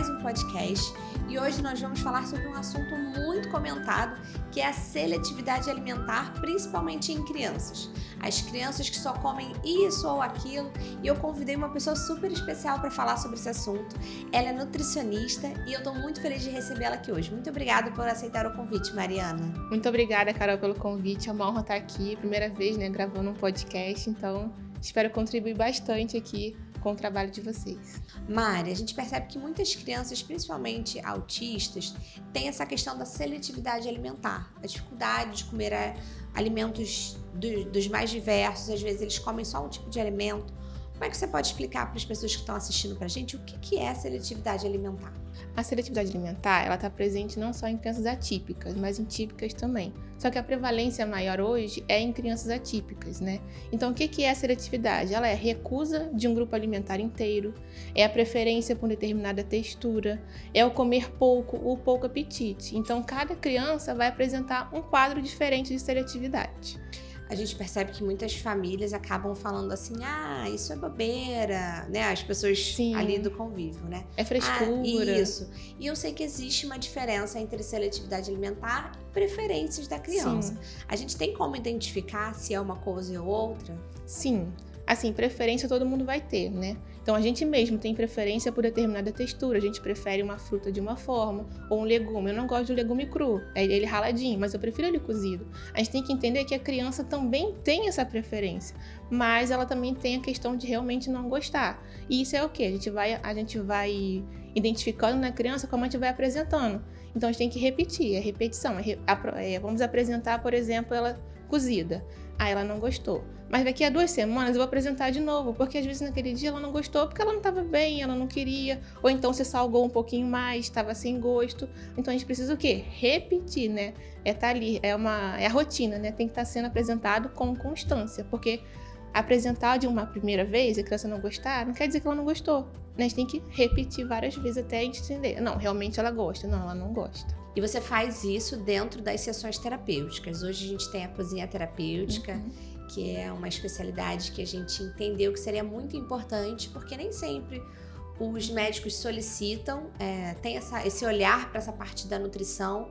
mais um podcast e hoje nós vamos falar sobre um assunto muito comentado, que é a seletividade alimentar, principalmente em crianças. As crianças que só comem isso ou aquilo, e eu convidei uma pessoa super especial para falar sobre esse assunto. Ela é nutricionista e eu estou muito feliz de recebê-la aqui hoje. Muito obrigada por aceitar o convite, Mariana. Muito obrigada, Carol, pelo convite. É uma honra estar aqui, primeira vez, gravando um podcast, então espero contribuir bastante aqui com o trabalho de vocês. Mari, a gente percebe que muitas crianças, principalmente autistas, têm essa questão da seletividade alimentar, a dificuldade de comer alimentos dos mais diversos, às vezes eles comem só um tipo de alimento. Como é que você pode explicar para as pessoas que estão assistindo para a gente o que é seletividade alimentar? A seletividade alimentar, ela está presente não só em crianças atípicas, mas em típicas também. Só que a prevalência maior hoje é em crianças atípicas, né? Então, o que é a seletividade? Ela é a recusa de um grupo alimentar inteiro, é a preferência por determinada textura, é o comer pouco ou pouco apetite. Então, cada criança vai apresentar um quadro diferente de seletividade. A gente percebe que muitas famílias acabam falando assim, isso é bobeira, né? As pessoas Sim. ali do convívio, né? É frescura. Isso. E eu sei que existe uma diferença entre seletividade alimentar e preferências da criança. Sim. A gente tem como identificar se é uma coisa ou outra? Sim. Assim, preferência todo mundo vai ter, né? Então, a gente mesmo tem preferência por determinada textura. A gente prefere uma fruta de uma forma ou um legume. Eu não gosto de legume cru, é ele raladinho, mas eu prefiro ele cozido. A gente tem que entender que a criança também tem essa preferência, mas ela também tem a questão de realmente não gostar. E isso é o quê? A gente vai identificando na criança como a gente vai apresentando. Então, a gente tem que repetir, é repetição. Vamos apresentar, por exemplo, ela cozida. Ela não gostou. Mas daqui a 2 semanas eu vou apresentar de novo, porque às vezes naquele dia ela não gostou porque ela não estava bem, ela não queria, ou então você salgou um pouquinho mais, estava sem gosto. Então a gente precisa o quê? Repetir, né? Tá ali, é a rotina, né? Tem que estar sendo apresentado com constância, porque apresentar de uma primeira vez e a criança não gostar, não quer dizer que ela não gostou. Né? A gente tem que repetir várias vezes até a gente entender. Não, realmente ela gosta. Não, ela não gosta. E você faz isso dentro das sessões terapêuticas. Hoje a gente tem a cozinha terapêutica, que é uma especialidade que a gente entendeu que seria muito importante, porque nem sempre os médicos solicitam, tem esse olhar para essa parte da nutrição,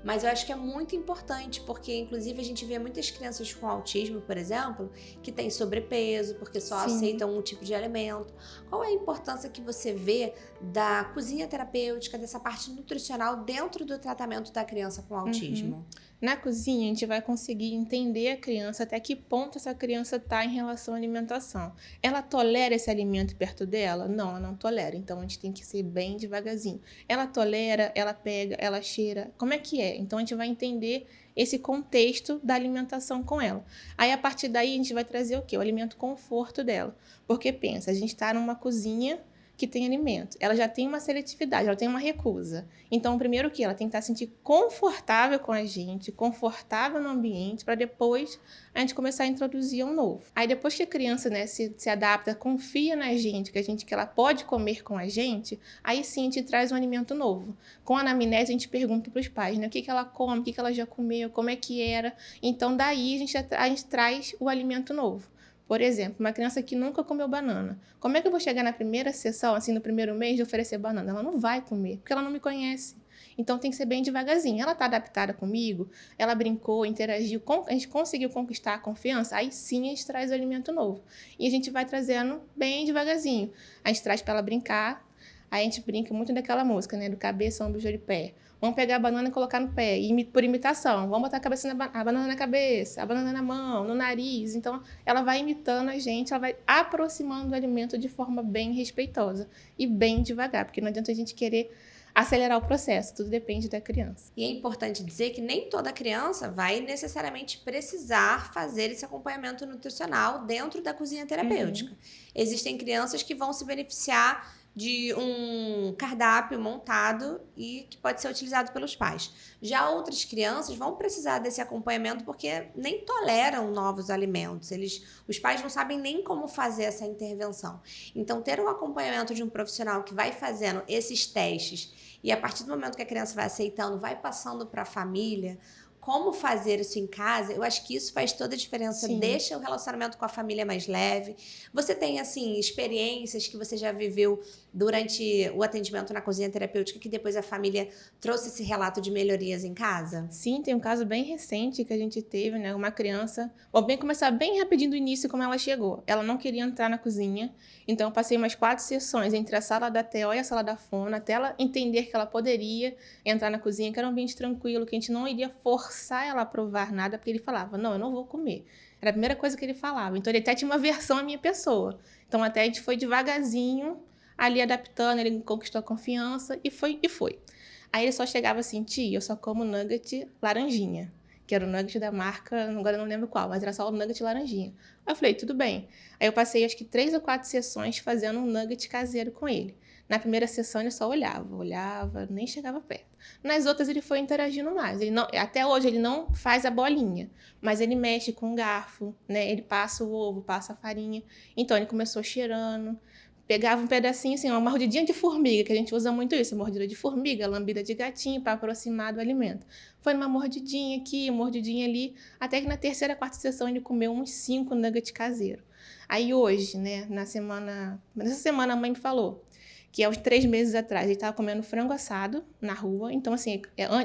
mas eu acho que é muito importante, porque inclusive a gente vê muitas crianças com autismo, por exemplo, que têm sobrepeso, porque só aceitam um tipo de alimento. Qual é a importância que você vê da cozinha terapêutica, dessa parte nutricional dentro do tratamento da criança com autismo? Na cozinha, a gente vai conseguir entender a criança, até que ponto essa criança está em relação à alimentação. Ela tolera esse alimento perto dela? Não, ela não tolera. Então, a gente tem que ser bem devagarzinho. Ela tolera, ela pega, ela cheira. Como é que é? Então, a gente vai entender esse contexto da alimentação com ela. Aí, a partir daí, a gente vai trazer o quê? O alimento conforto dela. Porque, pensa, a gente está numa cozinha que tem alimento. Ela já tem uma seletividade, ela tem uma recusa. Então, primeiro o que? Ela tem que estar se sentir confortável com a gente, confortável no ambiente, para depois a gente começar a introduzir um novo. Aí depois que a criança, né, se adapta, confia na gente, que ela pode comer com a gente, aí sim a gente traz um alimento novo. Com a anamnese, a gente pergunta para os pais, né, o que ela come, o que ela já comeu, como é que era. Então, daí a gente traz o alimento novo. Por exemplo, uma criança que nunca comeu banana. Como é que eu vou chegar na primeira sessão, assim, no primeiro mês, de oferecer banana? Ela não vai comer, porque ela não me conhece. Então, tem que ser bem devagarzinho. Ela está adaptada comigo, ela brincou, interagiu, a gente conseguiu conquistar a confiança, aí sim a gente traz o alimento novo. E a gente vai trazendo bem devagarzinho. A gente traz para ela brincar, aí a gente brinca muito daquela música, né? Do cabeça, ombro, joelho e pé. Vamos pegar a banana e colocar no pé, por imitação. Vamos botar a banana na cabeça, a banana na mão, no nariz. Então, ela vai imitando a gente, ela vai aproximando o alimento de forma bem respeitosa e bem devagar, porque não adianta a gente querer acelerar o processo, tudo depende da criança. E é importante dizer que nem toda criança vai necessariamente precisar fazer esse acompanhamento nutricional dentro da cozinha terapêutica. Existem crianças que vão se beneficiar de um cardápio montado e que pode ser utilizado pelos pais. Já outras crianças vão precisar desse acompanhamento porque nem toleram novos alimentos. Os pais não sabem nem como fazer essa intervenção. Então, ter um acompanhamento de um profissional que vai fazendo esses testes e a partir do momento que a criança vai aceitando, vai passando para a família como fazer isso em casa, eu acho que isso faz toda a diferença, Sim. deixa o relacionamento com a família mais leve. Você tem, assim, experiências que você já viveu durante o atendimento na cozinha terapêutica que depois a família trouxe esse relato de melhorias em casa? Sim, tem um caso bem recente que a gente teve, né? Uma criança. Vou bem começar bem rapidinho do início como ela chegou. Ela não queria entrar na cozinha, então eu passei umas 4 sessões entre a sala da TO e a sala da Fono, até ela entender que ela poderia entrar na cozinha, que era um ambiente tranquilo, que a gente não iria forçar ela a provar nada, porque ele falava, não, eu não vou comer. Era a primeira coisa que ele falava. Então ele até tinha uma versão à minha pessoa. Então até a gente foi devagarzinho, ali adaptando, ele conquistou a confiança e foi. Aí ele só chegava assim, tia, eu só como nugget laranjinha, que era o nugget da marca, agora eu não lembro qual, mas era só o nugget laranjinha. Aí eu falei, tudo bem. Aí eu passei acho que 3 ou 4 sessões fazendo um nugget caseiro com ele. Na primeira sessão ele só olhava, nem chegava perto. Nas outras ele foi interagindo mais. Ele não, até hoje ele não faz a bolinha, mas ele mexe com o garfo, né? Ele passa o ovo, passa a farinha. Então ele começou cheirando. Pegava um pedacinho, assim, uma mordidinha de formiga, que a gente usa muito isso, mordida de formiga, lambida de gatinho, para aproximar do alimento. Foi uma mordidinha aqui, uma mordidinha ali, até que na terceira, quarta sessão ele comeu uns 5 nuggets caseiros. Aí hoje, né, nessa semana a mãe me falou que há uns 3 meses atrás ele estava comendo frango assado na rua. Então, assim,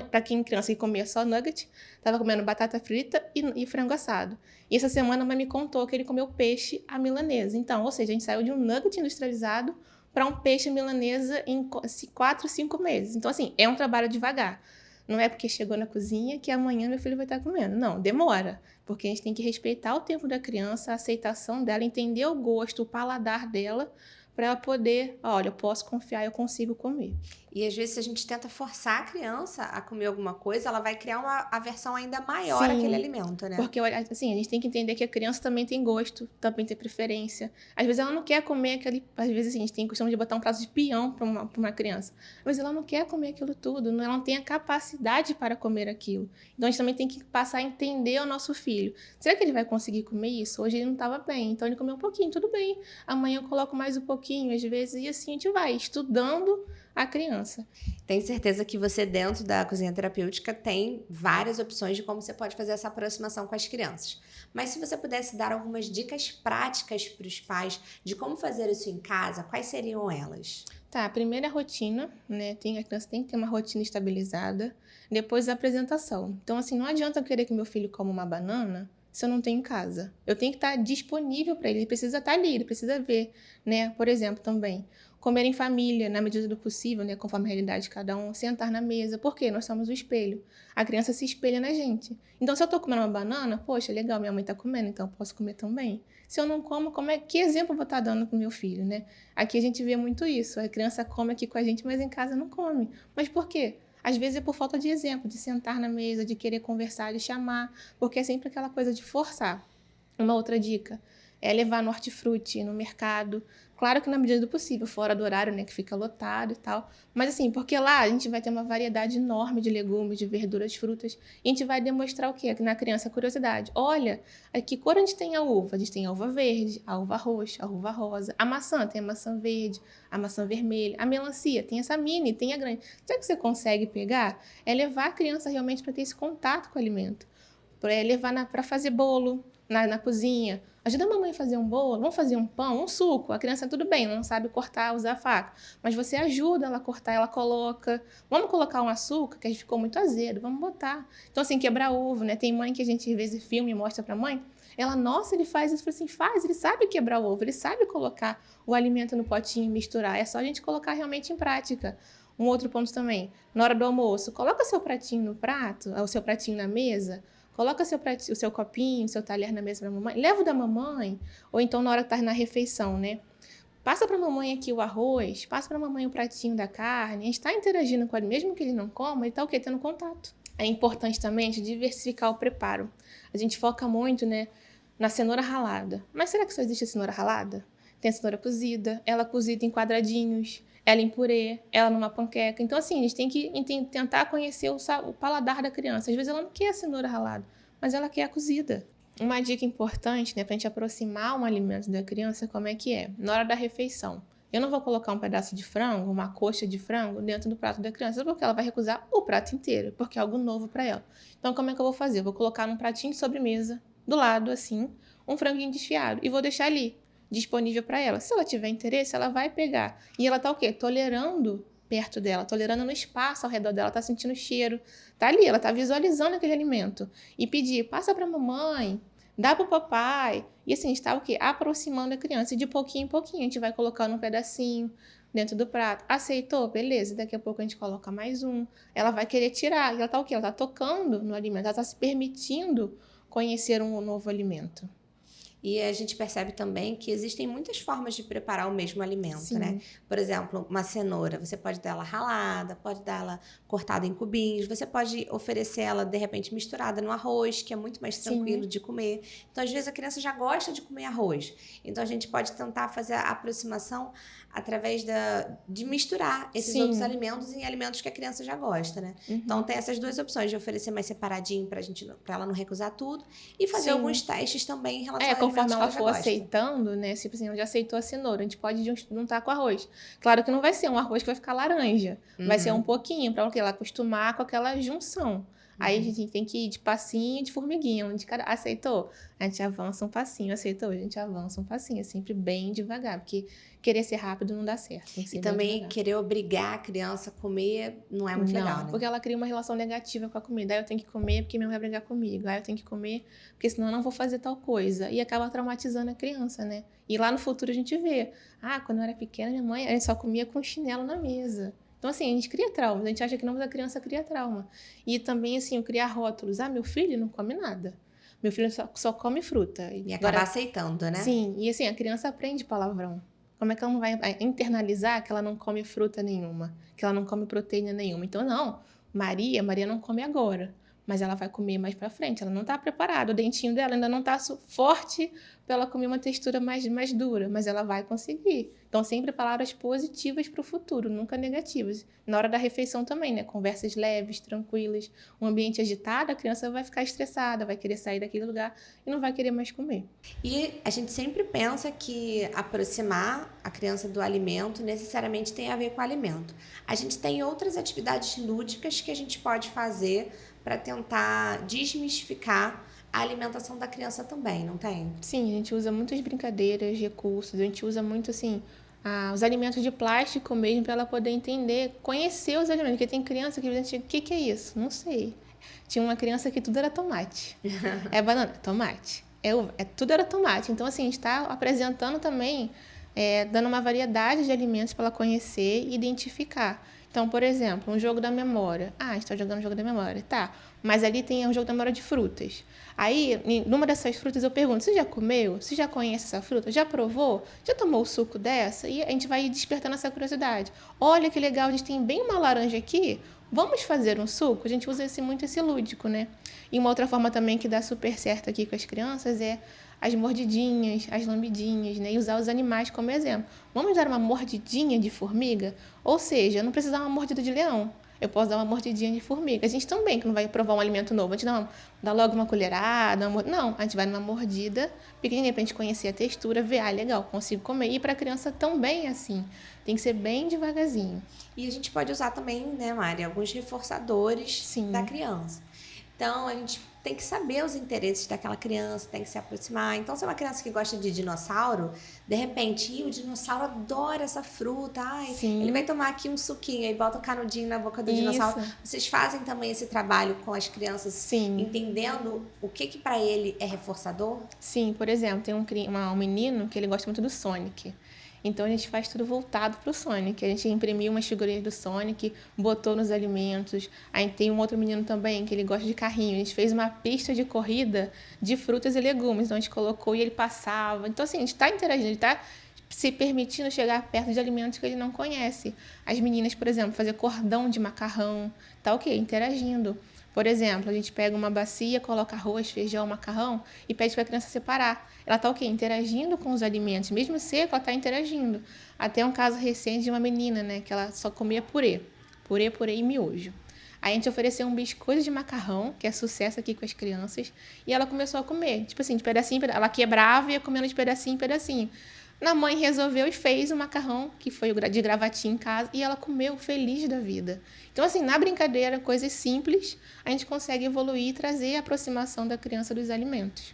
para quem criança que comia só nugget, estava comendo batata frita e frango assado. E essa semana a mãe me contou que ele comeu peixe à milanesa. Então, ou seja, a gente saiu de um nugget industrializado para um peixe à milanesa em 4, 5 meses. Então, assim, é um trabalho devagar. Não é porque chegou na cozinha que amanhã meu filho vai estar comendo. Não, demora. Porque a gente tem que respeitar o tempo da criança, a aceitação dela, entender o gosto, o paladar dela, para ela poder, olha, eu posso confiar, eu consigo comer. E às vezes se a gente tenta forçar a criança a comer alguma coisa, ela vai criar uma aversão ainda maior àquele alimento, né? Porque, assim, a gente tem que entender que a criança também tem gosto, também tem preferência. Às vezes ela não quer comer aquele... Às vezes, assim, a gente tem costume de botar um prato de peão para uma criança. Mas ela não quer comer aquilo tudo, ela não tem a capacidade para comer aquilo. Então, a gente também tem que passar a entender o nosso filho. Será que ele vai conseguir comer isso? Hoje ele não estava bem, então ele comeu um pouquinho, tudo bem. Amanhã eu coloco mais um pouquinho, às vezes, e assim a gente vai estudando a criança. Tenho certeza que você, dentro da cozinha terapêutica, tem várias opções de como você pode fazer essa aproximação com as crianças. Mas se você pudesse dar algumas dicas práticas para os pais de como fazer isso em casa, quais seriam elas? Tá, a primeira é a rotina, né? A criança tem que ter uma rotina estabilizada. Depois a apresentação. Então, assim, não adianta eu querer que meu filho coma uma banana se eu não tenho em casa. Eu tenho que estar disponível para ele. Ele precisa estar ali, ele precisa ver, né? Por exemplo, também, comer em família, na medida do possível, né? Conforme a realidade de cada um, sentar na mesa. Por quê? Nós somos o espelho. A criança se espelha na gente. Então, se eu tô comendo uma banana, poxa, legal, minha mãe tá comendo, então eu posso comer também. Se eu não como, que exemplo eu vou estar dando pro meu filho, né? Aqui a gente vê muito isso. A criança come aqui com a gente, mas em casa não come. Mas por quê? Às vezes é por falta de exemplo, de sentar na mesa, de querer conversar, de chamar, porque é sempre aquela coisa de forçar. Uma outra dica é levar no hortifruti, no mercado. Claro que na medida do possível, fora do horário, né, que fica lotado e tal. Mas assim, porque lá a gente vai ter uma variedade enorme de legumes, de verduras, frutas. E a gente vai demonstrar o quê? Na criança a curiosidade. Olha, que cor a gente tem a uva? A gente tem a uva verde, a uva roxa, a uva rosa. A maçã tem a maçã verde, a maçã vermelha. A melancia tem essa mini, tem a grande. Será que você consegue pegar? É levar a criança realmente para ter esse contato com o alimento. É levar para fazer bolo na cozinha. Ajuda a mamãe a fazer um bolo, vamos fazer um pão, um suco. A criança, tudo bem, não sabe cortar, usar a faca. Mas você ajuda ela a cortar, ela coloca. Vamos colocar um açúcar, que a gente ficou muito azedo, vamos botar. Então, assim, quebrar ovo, né? Tem mãe que a gente, às vezes, filma e mostra pra mãe. Ela, nossa, ele faz isso. Eu falei assim, faz, ele sabe quebrar o ovo, ele sabe colocar o alimento no potinho e misturar. É só a gente colocar realmente em prática. Um outro ponto também, na hora do almoço, coloca seu pratinho no prato, o seu pratinho na mesa. Coloca o seu copinho, o seu talher na mesa da mamãe. Leva o da mamãe. Ou então na hora que tá na refeição, né? Passa pra mamãe aqui o arroz. Passa pra mamãe o pratinho da carne. A gente tá interagindo com ele. Mesmo que ele não coma, ele tá o quê? Tendo contato. É importante também a gente diversificar o preparo. A gente foca muito, né, na cenoura ralada. Mas será que só existe a cenoura ralada? Tem a cenoura cozida. Ela cozida em quadradinhos. Ela em purê, ela numa panqueca. Então, assim, a gente tem que tentar conhecer o paladar da criança. Às vezes ela não quer a cenoura ralada, mas ela quer a cozida. Uma dica importante, né, pra gente aproximar um alimento da criança, como é que é? Na hora da refeição. Eu não vou colocar um pedaço de frango, uma coxa de frango dentro do prato da criança, porque ela vai recusar o prato inteiro, porque é algo novo para ela. Então, como é que eu vou fazer? Eu vou colocar num pratinho de sobremesa, do lado, assim, um franguinho desfiado, e vou deixar ali, disponível para ela. Se ela tiver interesse, ela vai pegar. E ela tá o quê? Tolerando perto dela, tolerando no espaço ao redor dela, tá sentindo o cheiro, tá ali, ela tá visualizando aquele alimento. E pedir, passa pra mamãe, dá pro papai. E assim, está o quê? Aproximando a criança. E de pouquinho em pouquinho, a gente vai colocando um pedacinho dentro do prato. Aceitou? Beleza. Daqui a pouco a gente coloca mais um. Ela vai querer tirar. E ela tá o quê? Ela tá tocando no alimento, ela tá se permitindo conhecer um novo alimento. E a gente percebe também que existem muitas formas de preparar o mesmo alimento, Sim. né? Por exemplo, uma cenoura, você pode dar ela ralada, pode dar ela cortada em cubinhos, você pode oferecer ela, de repente, misturada no arroz, que é muito mais tranquilo Sim. de comer. Então, às vezes, a criança já gosta de comer arroz. Então, a gente pode tentar fazer a aproximação através de misturar esses Sim. outros alimentos em alimentos que a criança já gosta, né? Uhum. Então, tem essas duas opções, de oferecer mais separadinho para ela não recusar tudo e fazer Sim. alguns testes também em relação a Conforme ela que for aceitando, né? Tipo assim, ela já aceitou a cenoura, a gente pode juntar com arroz. Claro que não vai ser um arroz que vai ficar laranja. Vai ser um pouquinho, para ela acostumar com aquela junção. Aí a gente tem que ir de passinho, de formiguinha. Onde cada aceitou? A gente avança um passinho. Aceitou? A gente avança um passinho. É sempre bem devagar, porque querer ser rápido não dá certo. Tem que ser e também querer obrigar a criança a comer não é muito legal, né? Porque ela cria uma relação negativa com a comida. Aí eu tenho que comer porque minha mãe vai brigar comigo. Aí eu tenho que comer porque senão eu não vou fazer tal coisa. E acaba traumatizando a criança, né? E lá no futuro a gente vê. Quando eu era pequena, minha mãe, a gente só comia com chinelo na mesa. Então, assim, a gente cria trauma. A gente acha que não, mas a criança cria trauma. E também, assim, eu criar rótulos. Meu filho não come nada. Meu filho só come fruta. E acabar aceitando, né? Sim. E, assim, a criança aprende palavrão. Como é que ela não vai internalizar que ela não come fruta nenhuma? Que ela não come proteína nenhuma? Então, não. Maria não come agora. Mas ela vai comer mais pra frente. Ela não tá preparada. O dentinho dela ainda não tá forte para ela comer uma textura mais dura. Mas ela vai conseguir. Então, sempre palavras positivas para o futuro, nunca negativas. Na hora da refeição também, né? Conversas leves, tranquilas. Um ambiente agitado, a criança vai ficar estressada, vai querer sair daquele lugar e não vai querer mais comer. E a gente sempre pensa que aproximar a criança do alimento necessariamente tem a ver com o alimento. A gente tem outras atividades lúdicas que a gente pode fazer para tentar desmistificar a alimentação da criança também, não tem? Sim, a gente usa muitas brincadeiras, recursos, a gente usa muito, assim, os alimentos de plástico mesmo, para ela poder entender, conhecer os alimentos. Porque tem criança que diz, o que é isso? Não sei. Tinha uma criança que tudo era tomate. É banana? Tomate. Tudo era tomate. Então, assim, a gente está apresentando também, dando uma variedade de alimentos para ela conhecer e identificar. Então, por exemplo, um jogo da memória. A gente está jogando um jogo da memória. Tá, mas ali tem um jogo da memória de frutas. Aí, numa dessas frutas, eu pergunto, você já comeu? Você já conhece essa fruta? Já provou? Já tomou o suco dessa? E a gente vai despertando essa curiosidade. Olha que legal, a gente tem bem uma laranja aqui. Vamos fazer um suco? A gente usa muito esse lúdico, né? E uma outra forma também que dá super certo aqui com as crianças é as mordidinhas, as lambidinhas, né? E usar os animais como exemplo. Vamos dar uma mordidinha de formiga? Ou seja, não precisa dar uma mordida de leão. Eu posso dar uma mordidinha de formiga. A gente também, que não vai provar um alimento novo, a gente dá logo uma colherada. Não, a gente vai numa mordida pequenininha pra gente conhecer a textura, ver, legal, consigo comer. E pra criança também, assim, tem que ser bem devagarzinho. E a gente pode usar também, né, Mari, alguns reforçadores da criança. Então, a gente tem que saber os interesses daquela criança, tem que se aproximar. Então, se é uma criança que gosta de dinossauro, de repente, o dinossauro adora essa fruta. Ele vai tomar aqui um suquinho, aí bota o canudinho na boca do dinossauro. Vocês fazem também esse trabalho com as crianças, entendendo o que para ele é reforçador? Sim, por exemplo, tem um menino que ele gosta muito do Sonic. Então, a gente faz tudo voltado para o Sonic. A gente imprimiu umas figurinhas do Sonic, botou nos alimentos. Aí tem um outro menino também, que ele gosta de carrinho. A gente fez uma pista de corrida de frutas e legumes. Então, a gente colocou e ele passava. Então, assim, a gente está interagindo, ele está se permitindo chegar perto de alimentos que ele não conhece. As meninas, por exemplo, fazer cordão de macarrão. Tá o quê? Interagindo. Por exemplo, a gente pega uma bacia, coloca arroz, feijão, macarrão e pede para a criança separar. Ela está o quê? Interagindo com os alimentos. Mesmo seco, ela está interagindo. Até um caso recente de uma menina, né? Que ela só comia purê. Purê e miojo. Aí a gente ofereceu um biscoito de macarrão, que é sucesso aqui com as crianças. E ela começou a comer. Tipo assim, de pedacinho em pedacinho. Ela quebrava e ia comendo de pedacinho em pedacinho. A mãe resolveu e fez o macarrão, que foi o de gravatinha em casa, e ela comeu feliz da vida. Então, assim, na brincadeira, coisas simples, a gente consegue evoluir e trazer a aproximação da criança dos alimentos.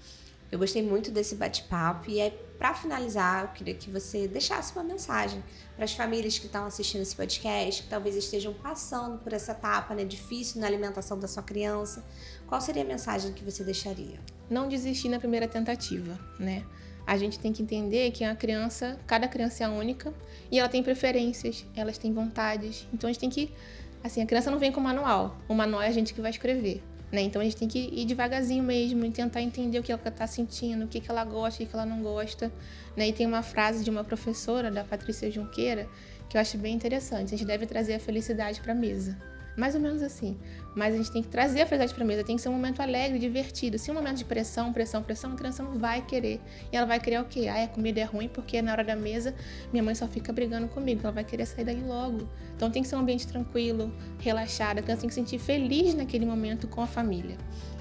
Eu gostei muito desse bate-papo e aí, para finalizar, eu queria que você deixasse uma mensagem para as famílias que estão assistindo esse podcast, que talvez estejam passando por essa etapa, né, difícil na alimentação da sua criança. Qual seria a mensagem que você deixaria? Não desistir na primeira tentativa, né? A gente tem que entender que cada criança é única e ela tem preferências, elas têm vontades. Então a gente tem que, assim, a criança não vem com manual. O manual é a gente que vai escrever, né? Então a gente tem que ir devagarzinho mesmo e tentar entender o que ela está sentindo, o que ela gosta, o que ela não gosta, né? E tem uma frase de uma professora, da Patrícia Junqueira, que eu acho bem interessante. A gente deve trazer a felicidade para a mesa. Mais ou menos assim. Mas a gente tem que trazer a felicidade para a mesa. Tem que ser um momento alegre, divertido. Se é um momento de pressão, a criança não vai querer. E ela vai querer o quê? A comida é ruim porque na hora da mesa minha mãe só fica brigando comigo. Ela vai querer sair dali logo. Então tem que ser um ambiente tranquilo, relaxado. A criança tem que se sentir feliz naquele momento com a família.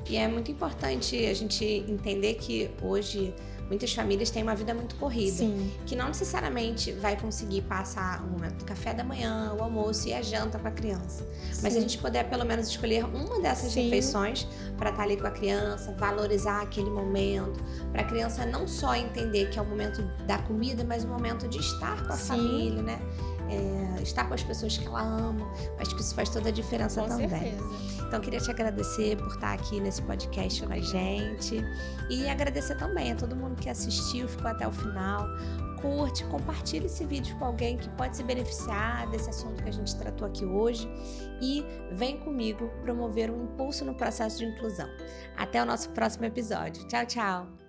E é muito importante a gente entender que hoje muitas famílias têm uma vida muito corrida. Sim. Que não necessariamente vai conseguir passar o momento do café da manhã, o almoço e a janta para a criança. Sim. Mas se a gente puder pelo menos escolher uma dessas Sim. refeições para estar ali com a criança, valorizar aquele momento, para a criança não só entender que é o momento da comida, mas o momento de estar com a Sim. família, né? Estar com as pessoas que ela ama. Acho que isso faz toda a diferença com também. Certeza. Então, queria te agradecer por estar aqui nesse podcast com a gente e agradecer também a todo mundo que assistiu, ficou até o final. Curte, compartilhe esse vídeo com alguém que pode se beneficiar desse assunto que a gente tratou aqui hoje e vem comigo promover um impulso no processo de inclusão. Até o nosso próximo episódio. Tchau, tchau!